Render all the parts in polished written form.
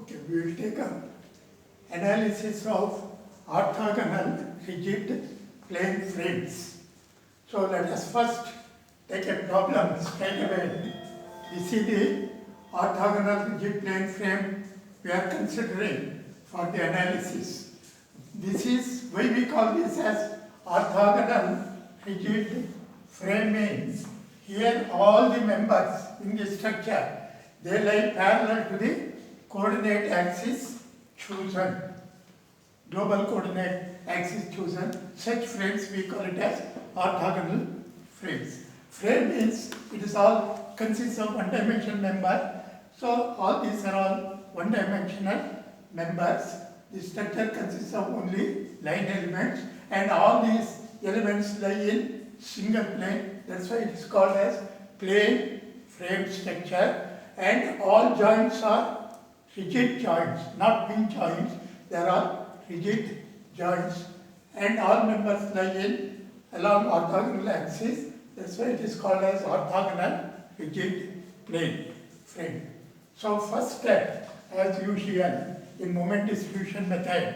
Okay, we will take up analysis of orthogonal rigid plane frames. So let us first take a problem straight away. We see the orthogonal rigid plane frame we are considering for the analysis. This is why we call this as orthogonal rigid frame. Means here all the members in the structure, they lie parallel to the coordinate axis chosen, global coordinate axis chosen. Such frames we call it as orthogonal frames. Frame means it is all consists of one-dimensional member. So all these are all one-dimensional members. The structure consists of only line elements, and all these elements lie in single plane. That's why it is called as plane frame structure. And all joints are rigid joints, not pin joints. There are rigid joints, and all members lie in along orthogonal axis. That's why it is called as orthogonal rigid plane frame. So first step, as usual in moment distribution method,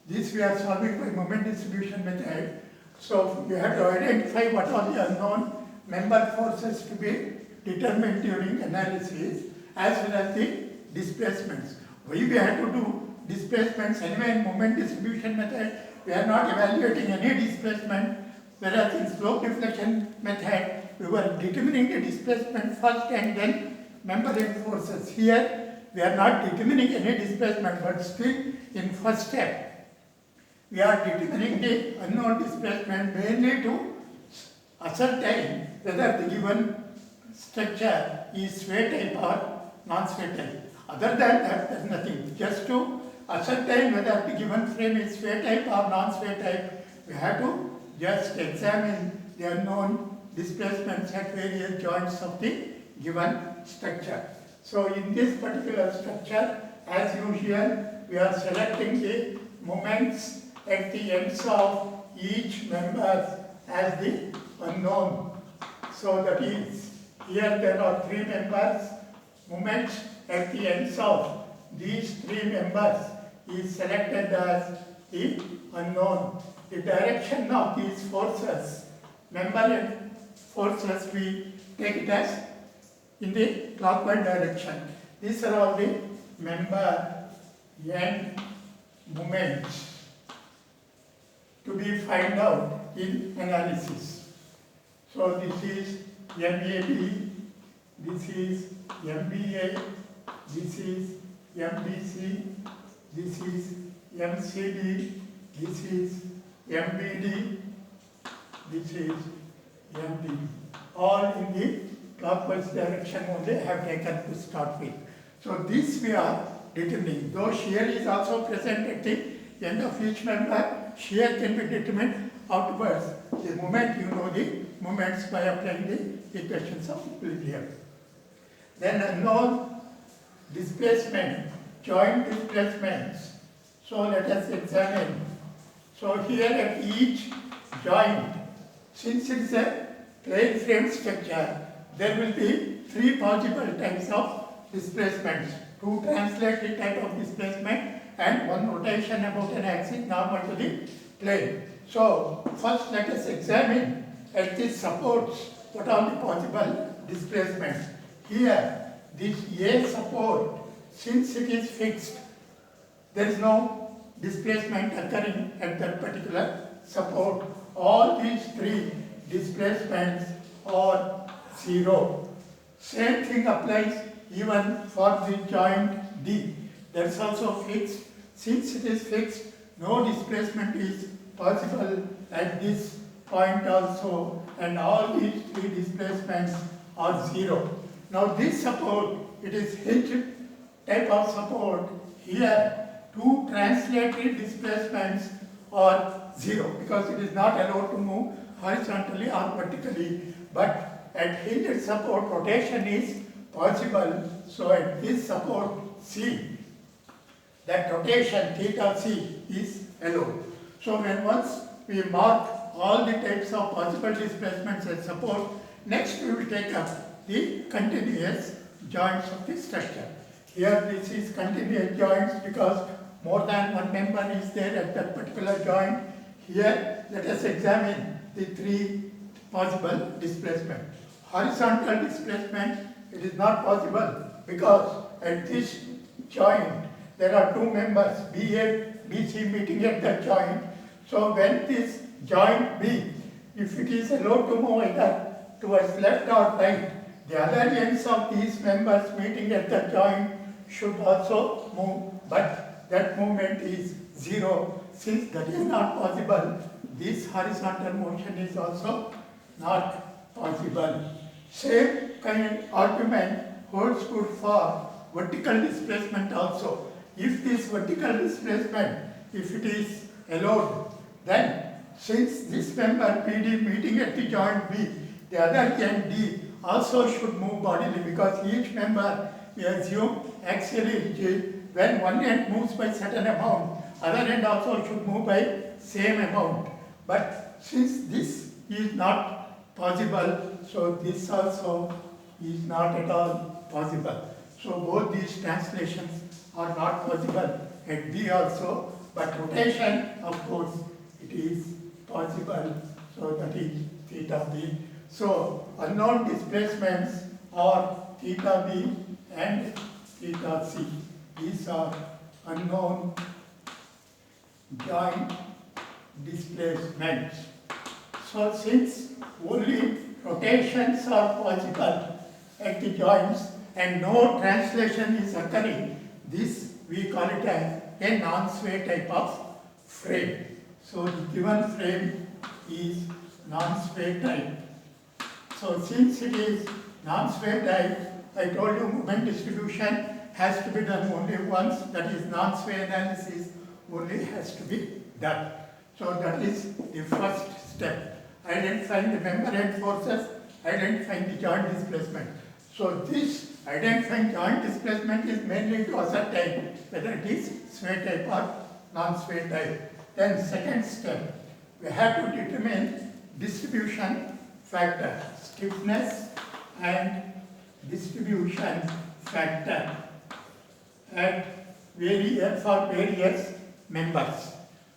this we are solving by moment distribution method. So you have to identify what are the unknown member forces to be determined during analysis, as well as the displacements. Why we have to do displacements? Anyway, in moment distribution method, we are not evaluating any displacement, whereas in slope deflection method, we were determining the displacement first and then member end forces. Here, we are not determining any displacement, but still in first step, we are determining the unknown displacement mainly to ascertain whether the given structure is sway type or non-sway type. Other than that, there is nothing. Just to ascertain whether the given frame is sway type or non-sway type, we have to just examine the unknown displacements at various joints of the given structure. So in this particular structure, as usual, we are selecting the moments at the ends of each member as the unknown. So that is, here there are three members. Moments at the ends of these three members is selected as the unknown. The direction of these forces, member and forces, we take it as in the clockwise direction. These are all the member and moments to be found out in analysis. So this is MAB, this is MBA, this is MBC, this is MCD, this is MBD, this is MDB. All in the clockwise direction only I have taken to start with. So this we are determining. Though shear is also present at the end of each member, shear can be determined outwards. The moment you know the moments by applying the equations of equilibrium. Then unknown displacement, joint displacements. So let us examine. So here at each joint, since it is a plane frame structure, there will be three possible types of displacements. Two translatory type of displacement and one rotation about an axis normal to the plane. So first let us examine at these supports what are the possible displacements. Here this A support, since it is fixed, there is no displacement occurring at that particular support. All these three displacements are zero. Same thing applies even for the joint D. That is also fixed. Since it is fixed, no displacement is possible at this point also, and all these three displacements are zero. Now this support, it is hinged type of support. Here two translatory displacements are zero because it is not allowed to move horizontally or vertically. But at hinged support, rotation is possible. So at this support C, that rotation theta C is allowed. So when once we mark all the types of possible displacements as support, next we will take up the continuous joints of the structure. Here this is continuous joints because more than one member is there at that particular joint. Here let us examine the three possible displacement. Horizontal displacement, it is not possible because at this joint there are two members BA, BC meeting at that joint. So when this joint B, if it is allowed to move either towards left or right, the other ends of these members meeting at the joint should also move, but that movement is zero. Since that is not possible, this horizontal motion is also not possible. Same kind of argument holds good for vertical displacement also. If this vertical displacement, if it is allowed, then since this member PD meeting at the joint B, the other end D also should move bodily because each member, we assume, axially rigid. When one end moves by certain amount, other end also should move by same amount. But since this is not possible, so this also is not at all possible. So both these translations are not possible at B also, but rotation, of course, it is possible. So that is theta B. So unknown displacements are theta B and theta C. These are unknown joint displacements. So since only rotations are possible at the joints and no translation is occurring, this we call it as a non-sway type of frame. So the given frame is non-sway type. So since it is non-sway type, I told you movement distribution has to be done only once, that is non-sway analysis only has to be done. So that is the first step. Identifying the member end forces, identifying the joint displacement. So this identifying joint displacement is mainly to ascertain whether it is sway type or non-sway type. Then second step, we have to determine distribution factor, stiffness and distribution factor at for various members.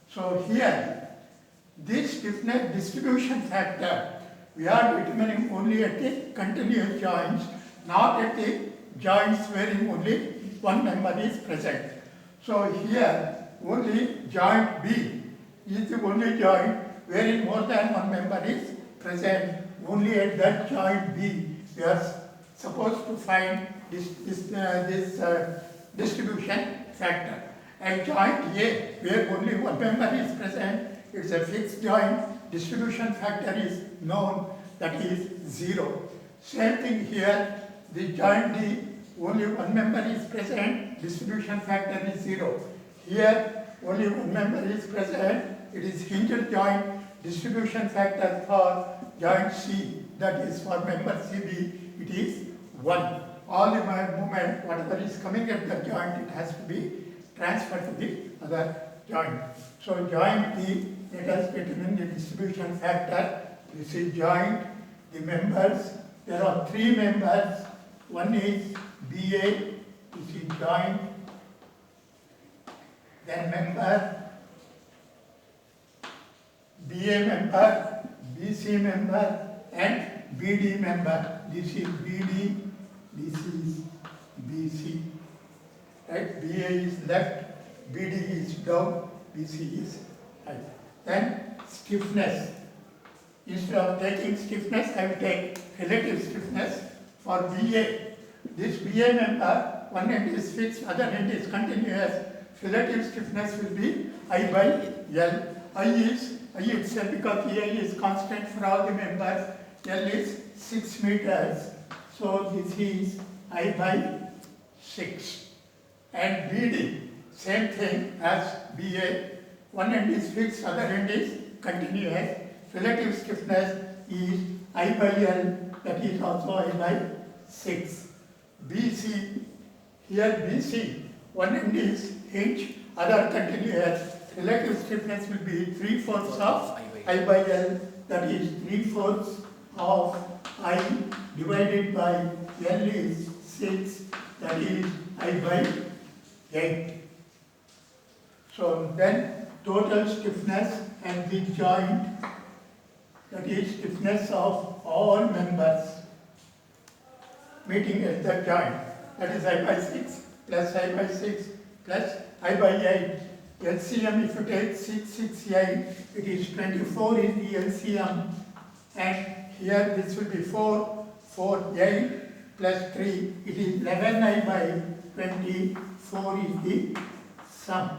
So here, this stiffness distribution factor, we are determining only at the continuous joints, not at the joints wherein only one member is present. So here, only joint B is the only joint wherein more than one member is present. Only at that joint B, we are supposed to find this distribution factor. At joint A, where only one member is present, it's a fixed joint, distribution factor is known, that is 0. Same thing here, the joint D, only one member is present, distribution factor is 0. Here, only one member is present, it is hinged joint, distribution factor for joint C, that is for member CB, it is 1. All the movement, whatever is coming at the joint, it has to be transferred to the other joint. So joint B, let us determine the distribution factor. This is joint, the members, there are 3 members. One is BA, this is joint, then member, BA member, BC member and BD member. This is BD, this is BC. Right? BA is left, BD is down, BC is high. Then stiffness. Instead of taking stiffness, I will take relative stiffness for BA. This BA member, one end is fixed, other end is continuous. Relative stiffness will be I by L. I itself, because EI is constant for all the members, L is 6 meters. So this is I by 6. And BD, same thing as BA. One end is fixed, other end is continuous. Relative stiffness is I by L, that is also I by 6. BC, here BC, one end is hinge, other continuous. Relative stiffness will be 3/4 of I by L, that is 3/4 of I divided by L is 6, that is I by 8. So then total stiffness and the joint, that is stiffness of all members meeting at the joint, that is I by 6 plus I by 6 plus I by 8. LCM, if you take 6, 6, 8, it is 24 is the LCM, and here this will be 4, 4, 8 plus 3, it is 11 I by 24 is the sum.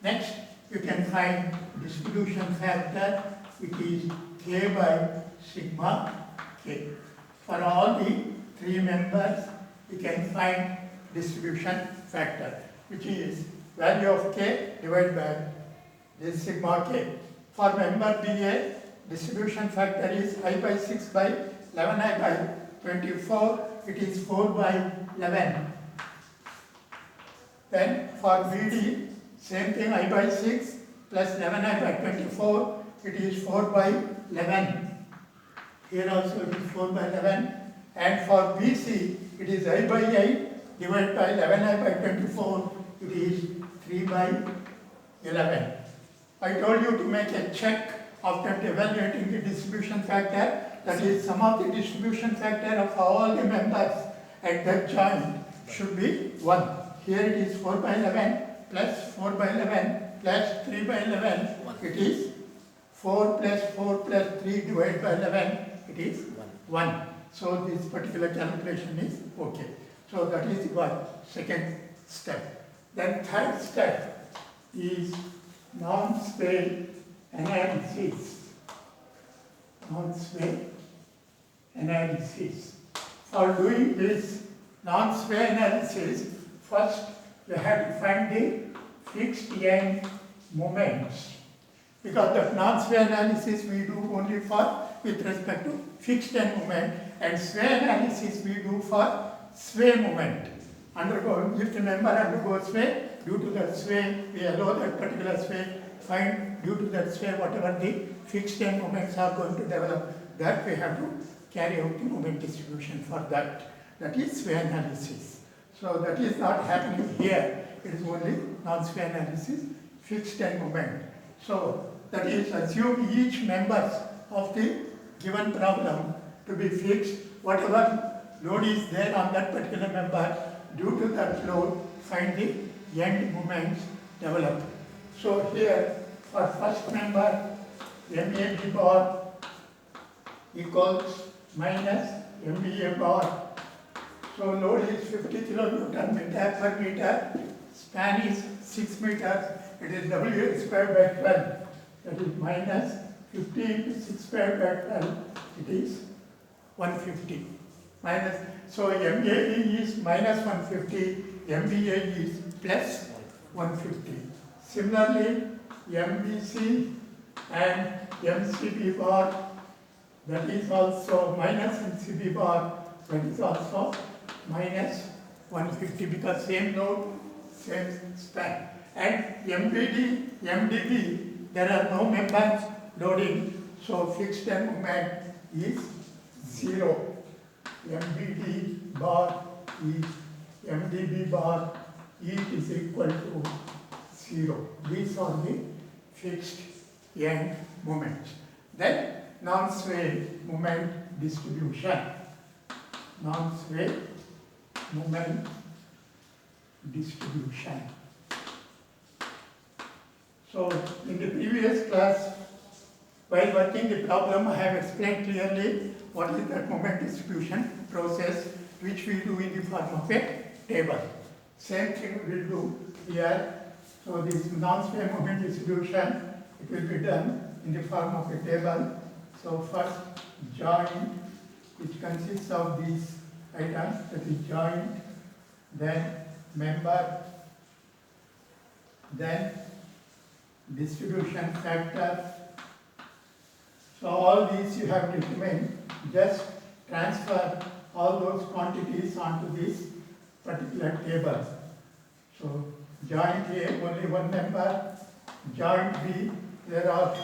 Next, you can find distribution factor, which is K by sigma K. For all the 3 members, you can find distribution factor, which is value of K divided by this sigma K. For member BA, distribution factor is I by 6 by 11 I by 24, it is 4 by 11. Then for BD, same thing, I by 6 plus 11 I by 24, it is 4 by 11. Here also it is 4 by 11. And for BC, it is I by 8 divided by 11 I by 24, it is 3 by 11. I told you to make a check after evaluating the distribution factor, that is sum of the distribution factor of all the members at that joint should be 1. Here it is 4 by 11 plus 4 by 11 plus 3 by 11, it is 4 plus 4 plus 3 divided by 11, it is 1. So this particular calculation is okay. So that is what second step. Then third step is non-sway analysis. Non-sway analysis. For doing this non-sway analysis, first we have to find the fixed end moments. Because the non-sway analysis we do only for with respect to fixed end moment, and sway analysis we do for sway moment. If the member undergoes sway, due to that sway, we allow that particular sway, find due to that sway whatever the fixed end moments are going to develop, that we have to carry out the moment distribution for that. That is sway analysis. So that is not happening here. It is only non-sway analysis, fixed end moment. So that is, assume each member of the given problem to be fixed. Whatever load is there on that particular member, due to that load, find the end moments developed. So here, for first member, MAB bar equals minus MBA bar. So load is 50 kilonewton meter per meter, span is 6 meters, it is WA squared by 12, that is minus 50 into 6 squared by 12, it is 150. Minus, so MAB is minus 150, MBA is plus 150. Similarly, MBC and MCB bar, that is also minus MCB bar, that is also minus 150, because same load, same span. And MBD, MDB, there are no members loading, so fixed end moment is 0. MBD bar is MDB bar each is equal to 0. These are the fixed end moments. Then non-sway moment distribution. Non-sway moment distribution. So in the previous class, while working the problem, I have explained clearly what is that moment distribution process, which we do in the form of a table. Same thing we will do here. So this non-sway moment distribution, it will be done in the form of a table. So first joint, which consists of these items, that is joint, then member, then distribution factor. So all these you have determined, just transfer all those quantities onto this particular table. So joint A, only one member. Joint B, there are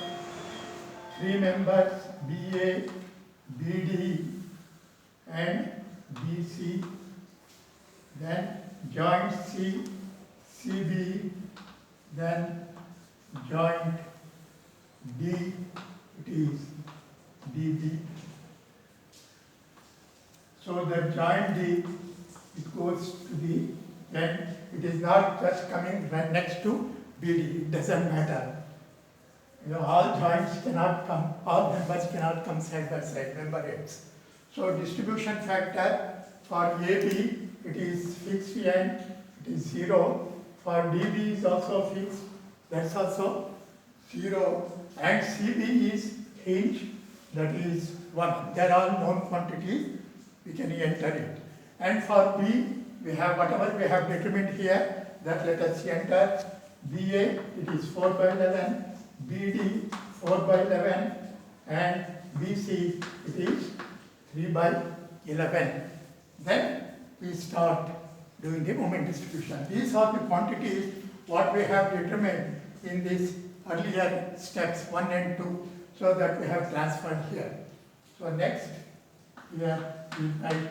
3 members, BA, BD and BC then joint C, CB, then joint D, it is DB. So the joint D, it goes to the end. It is not just coming right next to BD. It doesn't matter. You know, all joints cannot come, all members cannot come side by side, member ends. So distribution factor for AB, it is fixed and it is 0. For DB is also fixed, that's also 0. And CB is hinge, that is 1. They are all known quantities, we can enter it. And for B, we have whatever we have determined here, that let us enter. BA, it is 4 by 11, BD, 4 by 11, and BC, it is 3 by 11. Then we start doing the moment distribution. These are the quantities what we have determined in these earlier steps 1 and 2, so that we have transferred here. So next, here we write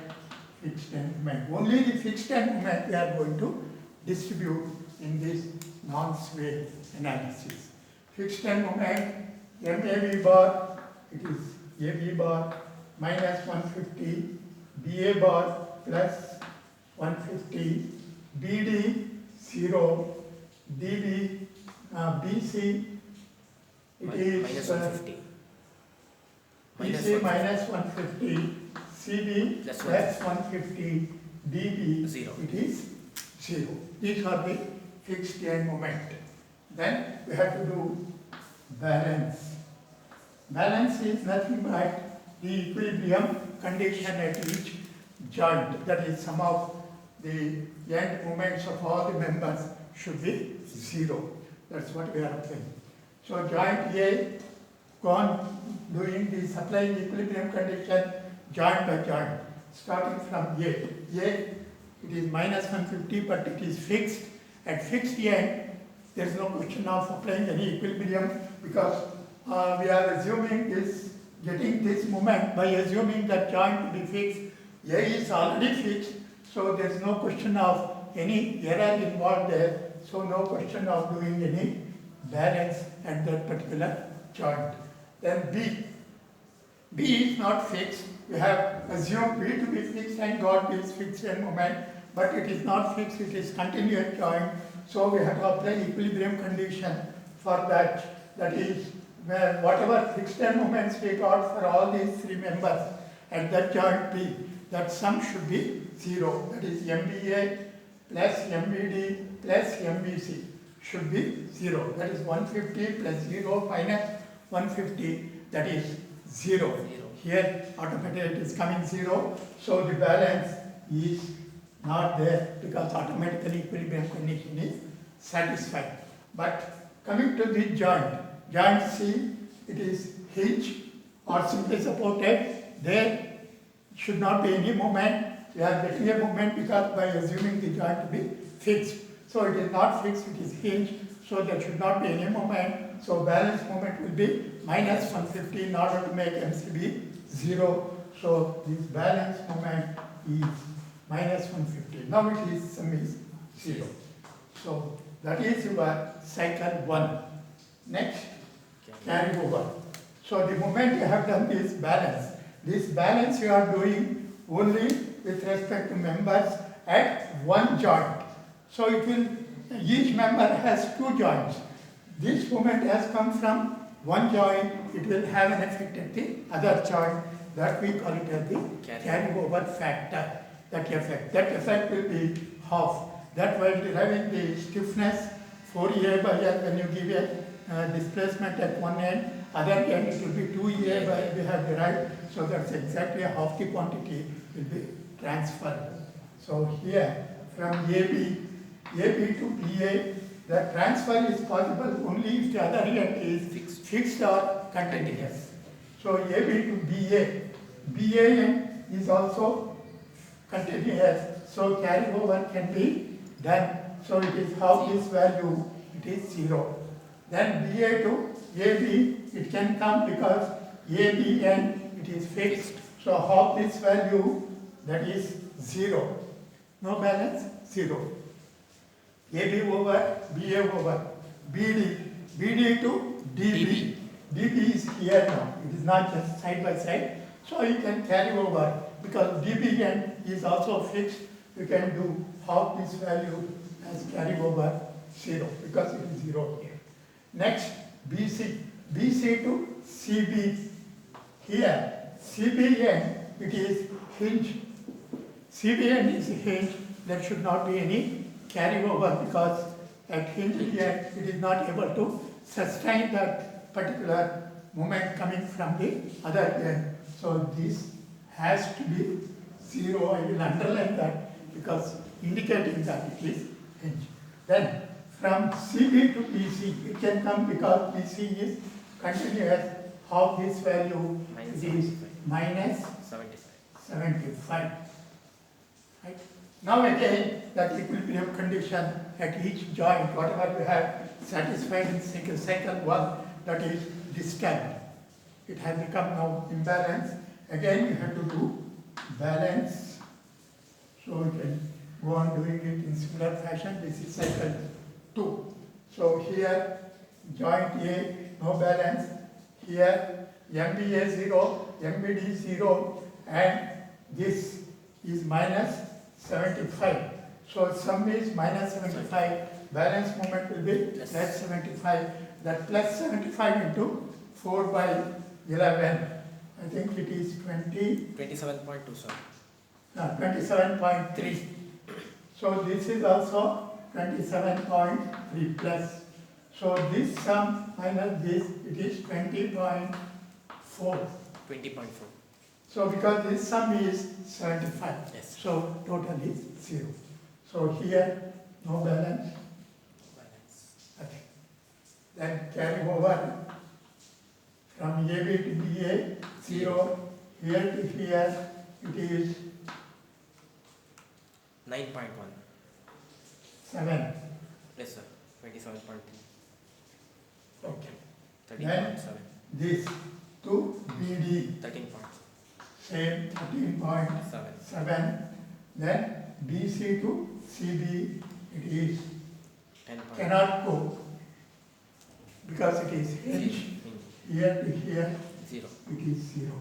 fixed end moment. Only the fixed end moment we are going to distribute in this non-sway analysis. Fixed end moment, MAV bar, it is AB bar minus 150, BA bar plus 150, BD 0, DB, BC, it is minus 150. BC minus 150, CB Plus plus 150, DB, 0. it is 0. These are the fixed end moment. Then we have to do balance. Balance is nothing but the equilibrium condition at each joint. That is, sum of the end moments of all the members should be 0. That's what we are applying. So joint A, gone doing the supplying equilibrium condition joint by joint, starting from A. A, it is minus 150, but it is fixed. At fixed end, there is no question of applying any equilibrium, because we are assuming this, getting this moment by assuming that joint to be fixed. A is already fixed, so there is no question of any error involved there, so no question of doing any balance at that particular joint. Then B. B is not fixed. We have assumed B to be fixed and got this fixed end moment, but it is not fixed, it is continuous joint. So we have to apply equilibrium condition for that. That is, where whatever fixed end moments we got for all these three members at that joint B, that sum should be 0. That is MBA plus MBD plus MBC should be 0. That is 150 plus 0 minus 150, that is 0. Here automatically it is coming 0. So the balance is not there, because automatically equilibrium condition is satisfied. But coming to the joint, joint C, it is hinge or simply supported. There should not be any moment. We are getting a moment because by assuming the joint to be fixed. So it is not fixed, it is hinge. So there should not be any moment. So balance moment will be minus 150 in order to make MCB 0. So this balance moment is minus 150. Now it is sum is 0. So that is your cycle 1. Next, carry over. So the moment you have done this balance you are doing only with respect to members at one joint. So it will, each member has two joints. This moment has come from one joint, it will have an effect at the other joint. That we call it as the carry over factor. That effect will be half. That while deriving the stiffness 4A by L, when you give a displacement at one end, other end it will be 2A by we have derived. So that's exactly half the quantity will be transferred. So here from AB to BA, the transfer is possible only if the other end is fixed or continuous. So AB to BA end is also continuous. So carry over can be done. So it is half this value, it is 0. Then BA to AB, it can come because AB end it is fixed. So half this value, that is 0. no balance, 0. AB over BA over BD, BD to DB. DB is here now, it is not just side by side. So you can carry over because DB is also fixed. You can do half this value as carry over 0 because it is 0 here. Next, BC, BC to CB. Here, CBN, it is hinge. CBN is hinge, there should not be any carry over because at hinge here, it is not able to sustain that particular moment coming from the other end. So this has to be 0. I will underline that because indicating that it is hinge. Then from CB to PC, it can come because PC is continuous. Half this value is minus 75. Right? Now again, that equilibrium condition at each joint, whatever you have satisfied in cycle 1, that is disturbed. It has become now imbalanced. Again, you have to do balance. So you can go on doing it in similar fashion. This is cycle 2. So here, joint A, no balance. Here, MBA 0, MBD 0, and this is minus 75. So sum is minus 75, balance moment will be plus 75. That plus 75 into 4 by 11, I think it is 27.2, sir. 27.3. So this is also 27.3 plus. So this sum minus this, it is 20.4. 20.4. So because this sum is 75, Yes. so total is 0. So here, no balance. Okay. Then carry over from AB to BA, 0. Here to here, it is 9.1. 7. Yes, sir. 27.3. Okay. 13.7. This to BD, 13.7. same 13.7. Then BC to CB, it is 10. cannot go because it is hinge. Here to here, 0. it is 0.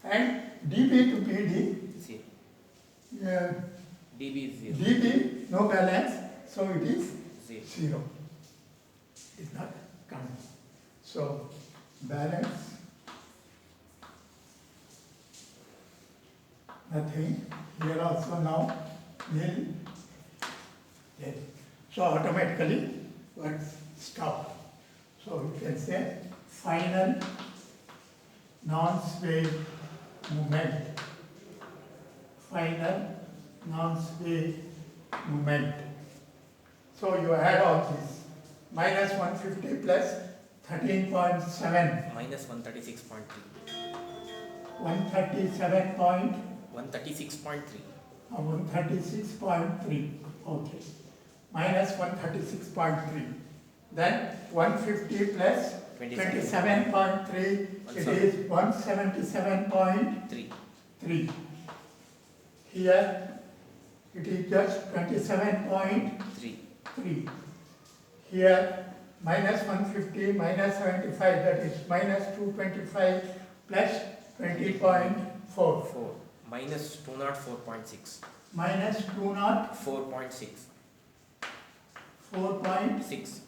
And DB to BD, 0. DB is 0. DB, no balance, so it is 0. 0. It's not coming. So, balance, nothing. Here also now, nil. Yes. So, automatically, words stop. So, you can say final non-sway movement. Final non-sway movement. So you add all this. Minus 150 plus 13.7. Minus 136.3. 137 point, 136.3. 136.3. Okay. Minus 136.3. Then 150 plus 27.3. It is 177.3. 3. Here it is just 27.3. 3. Here minus 150 minus 75, that is minus 225 plus 20.4. 4. Minus 204.6. Minus 204.6. 4.6.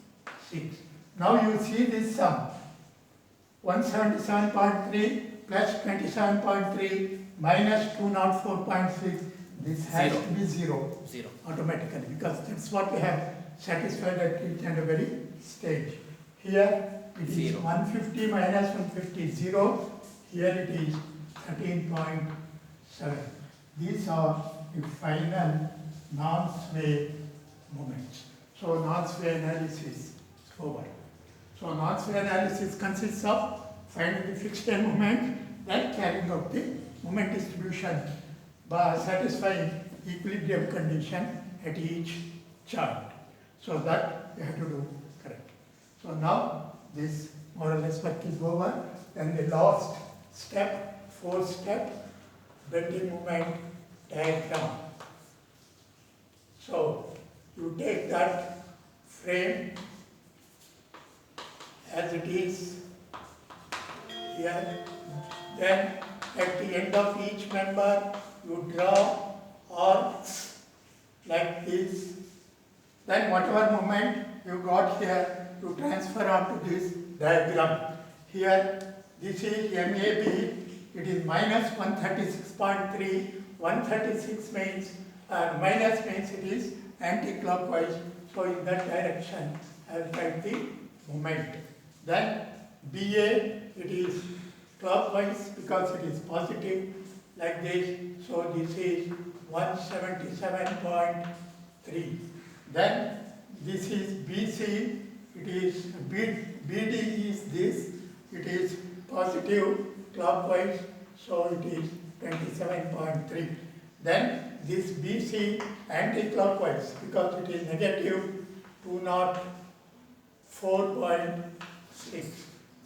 Now you see this sum. 177.3 plus 27.3 minus 204.6. This has to be 0 automatically because that's what we have satisfied at each and every stage. Here it is 0. 150 minus 150, 0. Here it is 13.7. These are the final non-sway moments. So non-sway analysis is over. So non-sway analysis consists of finding the fixed end moment, then carrying out the moment distribution by satisfying equilibrium condition at each joint. So that you have to do correct. So now this more or less work is over. Then the last step, fourth step, bending moment diagram. So you take that frame as it is here, then at the end of each member you draw arcs like this. Then whatever moment you got here, you transfer onto this diagram. Here, this is MAB, it is minus 136.3, 136 means, minus means it is anti-clockwise, so in that direction I will write the moment. Then BA, it is clockwise because it is positive like this, so this is 177.3. Then this is BC, it is BD is this, it is positive clockwise, so it is 27.3. Then this BC anti-clockwise because it is negative 204.6.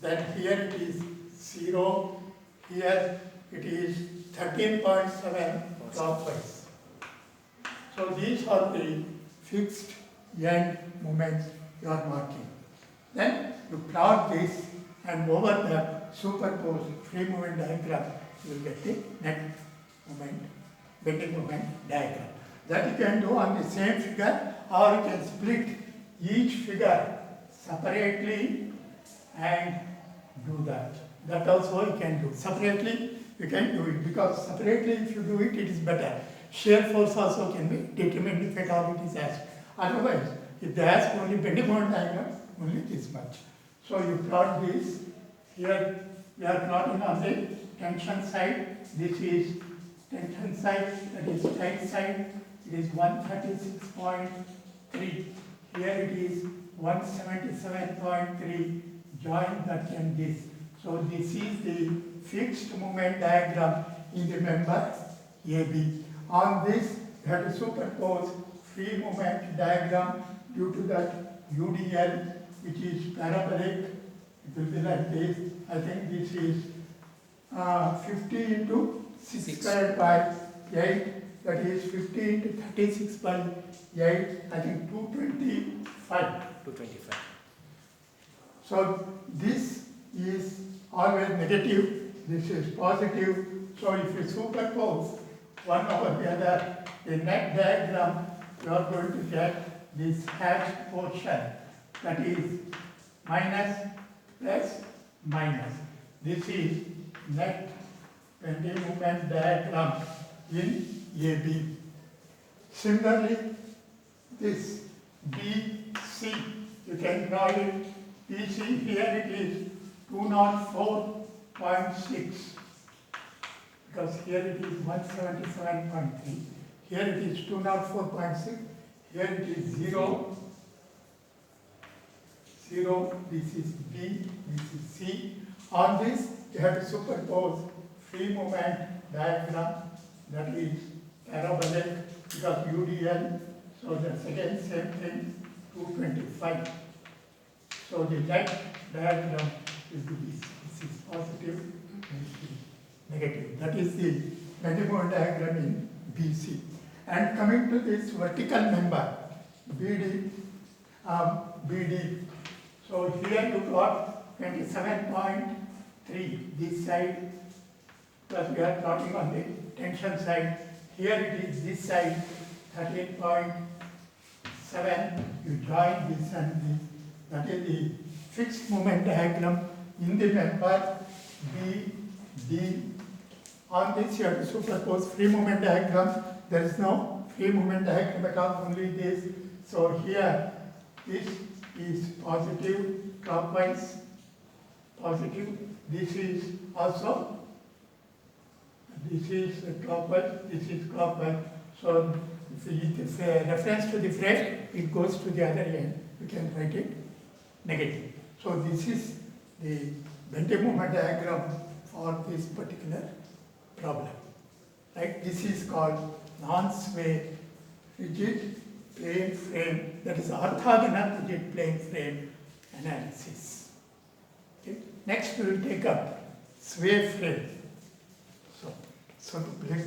Then here it is 0, here it is 13.7 clockwise. So these are the fixed end moments you are marking. Then you plot this and over the superposed free movement diagram you will get the net moment, bending moment diagram. That you can do on the same figure, or you can split each figure separately and do that. That also you can do. Separately you can do it because separately if you do it, it is better. Shear force also can be determined if at all it is asked. Otherwise, if they ask only bending moment diagram, only this much. So you plot this. Here we are plotting on the tension side. This is tension side, that is tight side. It is 136.3. Here it is 177.3. Join that and this. So this is the fixed moment diagram in the member AB. On this, you have to superpose free moment diagram due to that UDL, which is parabolic. It will be like this. I think this is 50 into 6 squared by 8. That is 50 into 36 by 8. I think 225. 225. So this is always negative. This is positive. So if you superpose one over the other, the net diagram, you are going to get this hatched portion, that is minus plus minus. This is net bending moment diagram in AB. Similarly, this BC, you can draw it. BC, here it is 204.6. Because here it is 177.3, here it is 204.6, here it is 0, 0, this is B, this is C. On this, you have to superpose free moment diagram, that is parabolic because UDL, so that's again same thing, 225. So the net diagram is this is positive and this is negative. That is the bending moment diagram in BC. And coming to this vertical member, BD, So here you got 27.3 this side, plus we are plotting on the tension side. Here it is this side, 13.7. You join this and this. That is the fixed moment diagram in the member BD. On this you have to superpose free moment diagram. There is no free moment diagram at all, only this. So here this is positive clockwise, positive. This is also, this is clockwise, this is clockwise. So if it's a reference to the frame, it goes to the other end. You can write it negative. So this is the bending moment diagram for this particular problem. Right? This is called non-sway rigid plane frame, that is orthogonal rigid plane frame analysis. Okay? Next we will take up sway frame. So to break